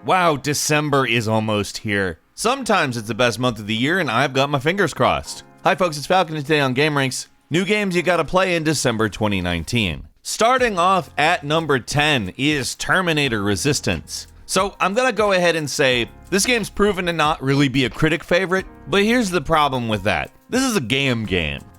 Wow, December is almost here. Sometimes it's the best month of the year, and I've got my fingers crossed. Hi folks, it's Falcon, and today on gameranx, new games you gotta play in December 2019. Starting off at number 10 is Terminator Resistance. So I'm gonna go ahead and say, this game's proven to not really be a critic favorite, but here's the problem with that. This is a game.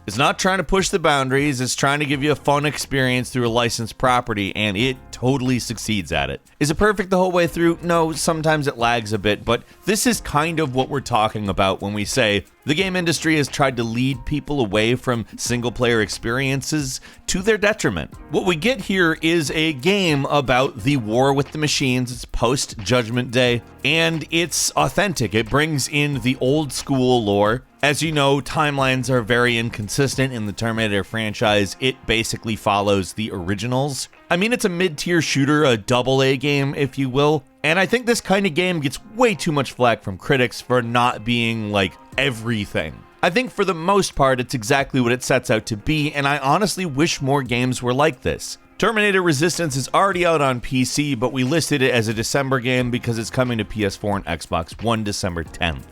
It's not trying to push the boundaries, it's trying to give you a fun experience through a licensed property, and it totally succeeds at it. Is it perfect the whole way through? No, sometimes it lags a bit, but this is kind of what we're talking about when we say the game industry has tried to lead people away from single-player experiences to their detriment. What we get here is a game about the war with the machines. It's post-Judgment Day, and it's authentic. It brings in the old-school lore. As you know, timelines are very inconsistent in the Terminator franchise. It basically follows the originals. I mean, it's a mid-tier shooter, a double-A game, if you will. And I think this kind of game gets way too much flack from critics for not being, like, everything. I think for the most part, it's exactly what it sets out to be, and I honestly wish more games were like this. Terminator Resistance is already out on PC, but we listed it as a December game because it's coming to PS4 and Xbox One December 10th.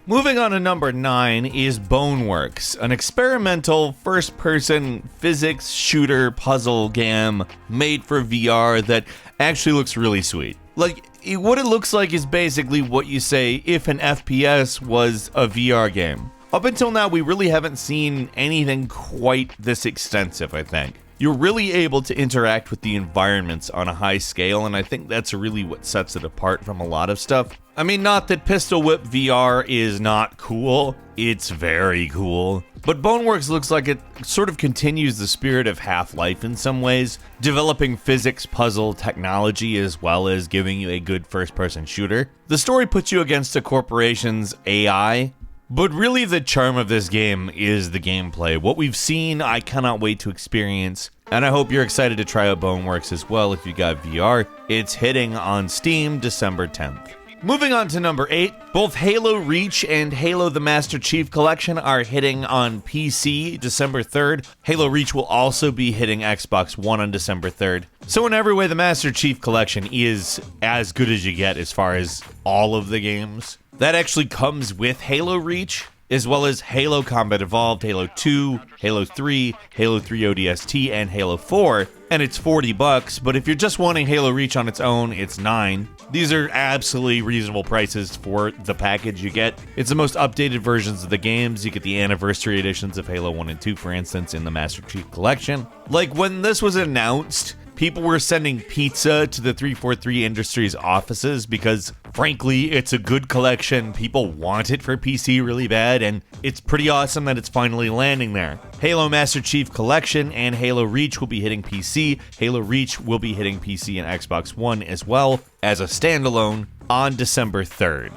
Moving on to number 9 is Boneworks, an experimental first-person physics shooter puzzle game made for VR that actually looks really sweet. Like, what it looks like is basically what you say if an FPS was a VR game. Up until now, we really haven't seen anything quite this extensive, I think. You're really able to interact with the environments on a high scale, and I think that's really what sets it apart from a lot of stuff. I mean, not that Pistol Whip VR is not cool, it's very cool. But Boneworks looks like it sort of continues the spirit of Half-Life in some ways, developing physics puzzle technology as well as giving you a good first-person shooter. The story puts you against a corporation's AI, but really the charm of this game is the gameplay. What we've seen, I cannot wait to experience, and I hope you're excited to try out Boneworks as well if you got VR. It's hitting on Steam December 10th. Moving on to number 8, both Halo Reach and Halo the Master Chief Collection are hitting on PC December 3rd. Halo Reach will also be hitting Xbox One on December 3rd. So in every way, the Master Chief Collection is as good as you get as far as all of the games. That actually comes with Halo Reach, as well as Halo Combat Evolved, Halo 2, Halo 3, Halo 3 ODST, and Halo 4, and it's $40, but if you're just wanting Halo Reach on its own, it's $9. These are absolutely reasonable prices for the package you get. It's the most updated versions of the games. You get the anniversary editions of Halo 1 and 2, for instance, in the Master Chief Collection. Like, when this was announced, people were sending pizza to the 343 Industries offices because, frankly, it's a good collection. People want it for PC really bad, and it's pretty awesome that it's finally landing there. Halo Master Chief Collection and Halo Reach will be hitting PC. Halo Reach will be hitting PC and Xbox One as well as a standalone on December 3rd.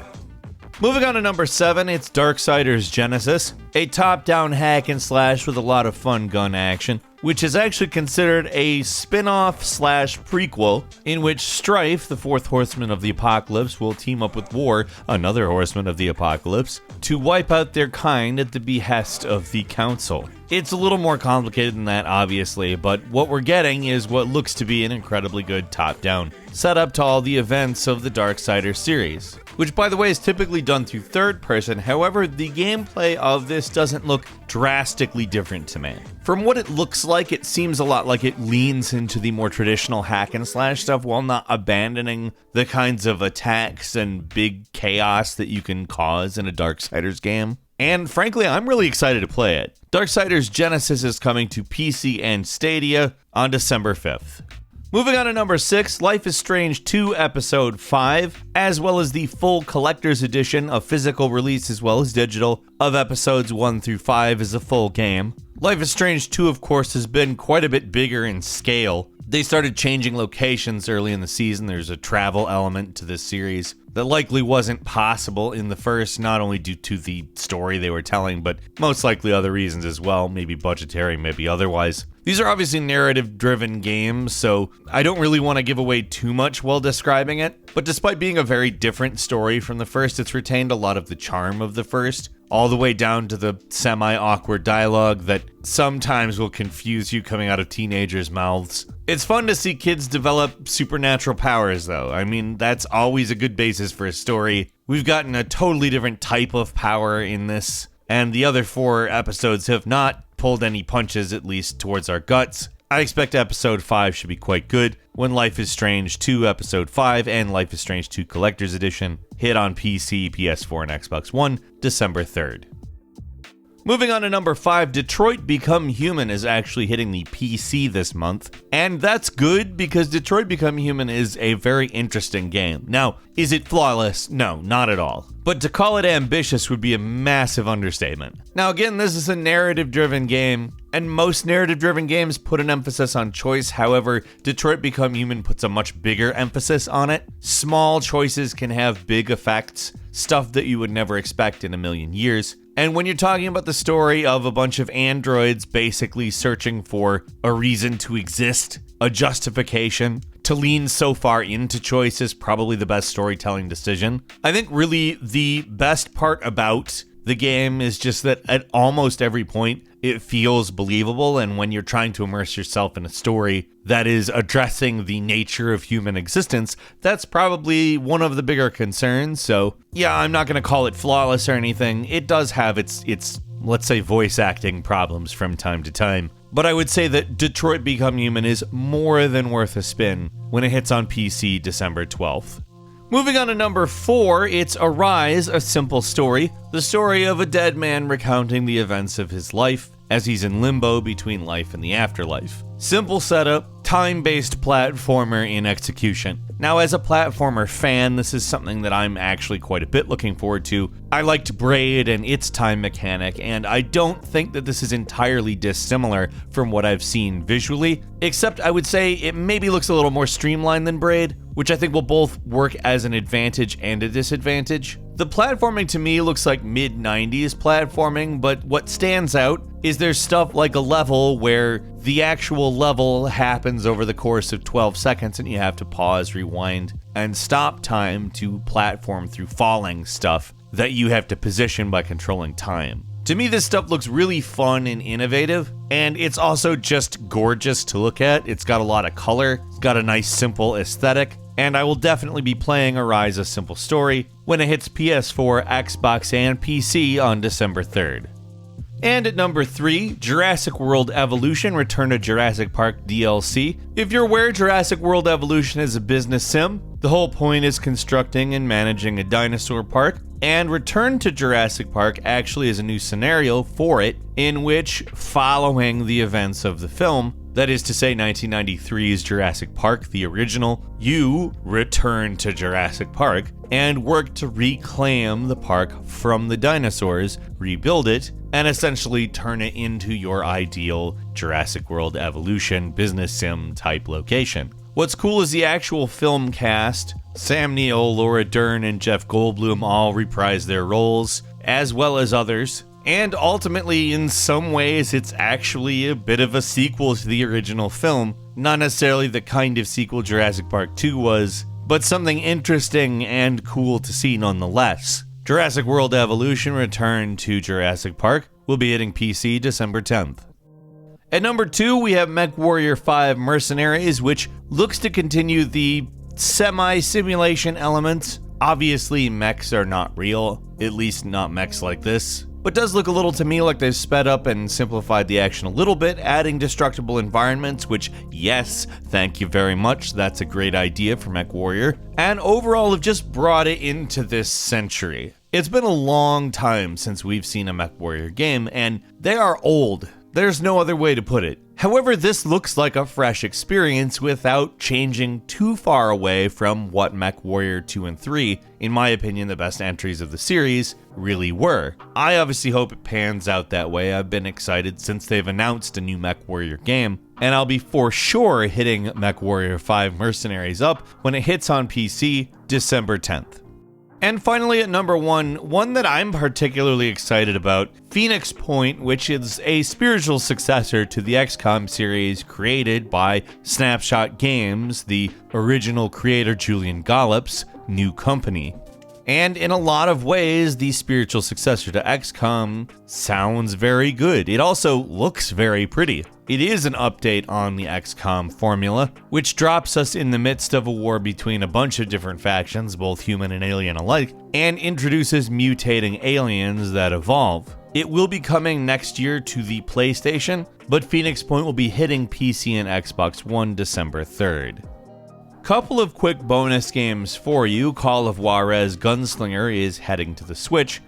Moving on to number 7, it's Darksiders Genesis, a top-down hack and slash with a lot of fun gun action, which is actually considered a spin-off slash prequel in which Strife, the fourth horseman of the apocalypse, will team up with War, another horseman of the apocalypse, to wipe out their kind at the behest of the Council. It's a little more complicated than that, obviously, but what we're getting is what looks to be an incredibly good top-down setup to all the events of the Darksiders series, which, by the way, is typically done through third person. However, the gameplay of this doesn't look drastically different to me. From what it looks like, it seems a lot like it leans into the more traditional hack and slash stuff while not abandoning the kinds of attacks and big chaos that you can cause in a Darksiders game. And frankly, I'm really excited to play it. Darksiders Genesis is coming to PC and Stadia on December 5th. Moving on to number 6, Life is Strange 2 Episode 5, as well as the full collector's edition of physical release as well as digital of episodes 1 through 5 as a full game. Life is Strange 2, of course, has been quite a bit bigger in scale. They started changing locations early in the season. There's a travel element to this series that likely wasn't possible in the first, not only due to the story they were telling, but most likely other reasons as well, maybe budgetary, maybe otherwise. These are obviously narrative-driven games, so I don't really want to give away too much while describing it, but despite being a very different story from the first, it's retained a lot of the charm of the first. all the way down to the semi-awkward dialogue that sometimes will confuse you coming out of teenagers' mouths. It's fun to see kids develop supernatural powers, though. I mean, that's always a good basis for a story. We've gotten a totally different type of power in this, and the other 4 episodes have not pulled any punches, at least towards our guts. I expect episode 5 should be quite good when Life is Strange 2 episode 5 and Life is Strange 2 Collector's Edition hit on PC, PS4, and Xbox One December 3rd. Moving on to number 5, Detroit Become Human is actually hitting the PC this month, and that's good because Detroit Become Human is a very interesting game. Now, is it flawless? No, not at all. But to call it ambitious would be a massive understatement. Now again, this is a narrative-driven game, and most narrative-driven games put an emphasis on choice. However, Detroit Become Human puts a much bigger emphasis on it. Small choices can have big effects, stuff that you would never expect in a million years. And when you're talking about the story of a bunch of androids basically searching for a reason to exist, a justification, to lean so far into choice is probably the best storytelling decision. I think really the best part about the game is just that at almost every point it feels believable, and when you're trying to immerse yourself in a story that is addressing the nature of human existence, that's probably one of the bigger concerns. So yeah, I'm not going to call it flawless or anything. It does have its let's say voice acting problems from time to time, but I would say that Detroit Become Human is more than worth a spin when it hits on PC December 12th. Moving on to number 4, it's Arise, A Simple Story, the story of a dead man recounting the events of his life as he's in limbo between life and the afterlife. Simple setup, time-based platformer in execution. Now, as a platformer fan, this is something that I'm actually quite a bit looking forward to. I liked Braid and its time mechanic, and I don't think that this is entirely dissimilar from what I've seen visually, except I would say it maybe looks a little more streamlined than Braid, which I think will both work as an advantage and a disadvantage. The platforming to me looks like mid-90s platforming, but what stands out is there's stuff like a level where the actual level happens over the course of 12 seconds and you have to pause, rewind, and stop time to platform through falling stuff that you have to position by controlling time. To me, this stuff looks really fun and innovative, and it's also just gorgeous to look at. It's got a lot of color, it's got a nice simple aesthetic, and I will definitely be playing Arise, A Simple Story when it hits PS4, Xbox, and PC on December 3rd. And at number 3, Jurassic World Evolution Return to Jurassic Park DLC. If you're aware, Jurassic World Evolution is a business sim. The whole point is constructing and managing a dinosaur park, and Return to Jurassic Park actually is a new scenario for it, in which, following the events of the film, that is to say 1993's Jurassic Park, the original, you return to Jurassic Park and work to reclaim the park from the dinosaurs, rebuild it, and essentially turn it into your ideal Jurassic World Evolution business sim type location. What's cool is the actual film cast. Sam Neill, Laura Dern, and Jeff Goldblum all reprise their roles, as well as others. And ultimately, in some ways, it's actually a bit of a sequel to the original film. Not necessarily the kind of sequel Jurassic Park 2 was, but something interesting and cool to see nonetheless. Jurassic World Evolution Return to Jurassic Park will be hitting PC December 10th. At number 2, we have MechWarrior 5 Mercenaries, which looks to continue the semi-simulation elements. Obviously, mechs are not real, at least not mechs like this, but does look a little to me like they've sped up and simplified the action a little bit, adding destructible environments, which, yes, thank you very much, that's a great idea for MechWarrior, and overall have just brought it into this century. It's been a long time since we've seen a MechWarrior game, and they are old. There's no other way to put it. However, this looks like a fresh experience without changing too far away from what MechWarrior 2 and 3, in my opinion the best entries of the series, really were. I obviously hope it pans out that way. I've been excited since they've announced a new MechWarrior game, and I'll be for sure hitting MechWarrior 5 Mercenaries up when it hits on PC December 10th. And finally at number 1, one that I'm particularly excited about, Phoenix Point, which is a spiritual successor to the XCOM series created by Snapshot Games, the original creator Julian Gollop's new company. And in a lot of ways, the spiritual successor to XCOM sounds very good. It also looks very pretty. It is an update on the XCOM formula, which drops us in the midst of a war between a bunch of different factions, both human and alien alike, and introduces mutating aliens that evolve. It will be coming next year to the PlayStation, but Phoenix Point will be hitting PC and Xbox One December 3rd. Couple of quick bonus games for you. Call of Juarez Gunslinger is heading to the Switch,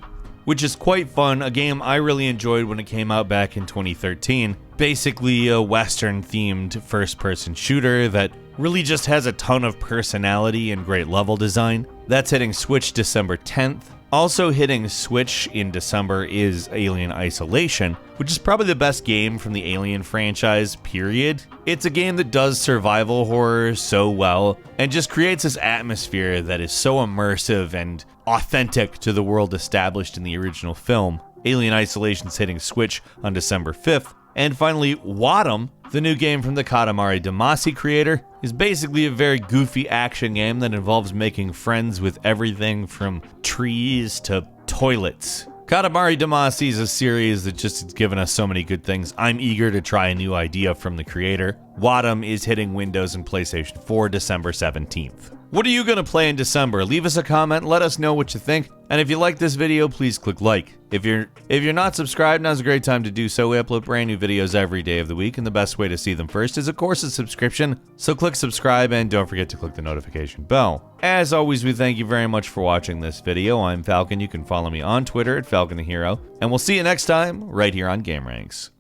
which is quite fun, a game I really enjoyed when it came out back in 2013. Basically a Western-themed first-person shooter that really just has a ton of personality and great level design. That's hitting Switch December 10th. Also hitting Switch in December is Alien Isolation, which is probably the best game from the Alien franchise, period. It's a game that does survival horror so well, and just creates this atmosphere that is so immersive and authentic to the world established in the original film. Alien Isolation's hitting Switch on December 5th. And finally, Wadham, the new game from the Katamari Damacy creator, is basically a very goofy action game that involves making friends with everything from trees to toilets. Katamari Damacy is a series that just has given us so many good things. I'm eager to try a new idea from the creator. Wadham is hitting Windows and PlayStation 4 December 17th. What are you going to play in December? Leave us a comment, let us know what you think, and if you like this video, please click like. If you're not subscribed, now's a great time to do so. We upload brand new videos every day of the week, and the best way to see them first is, of course, a subscription. So click subscribe, and don't forget to click the notification bell. As always, we thank you very much for watching this video. I'm Falcon. You can follow me on Twitter at Falcon the Hero, and we'll see you next time right here on gameranx.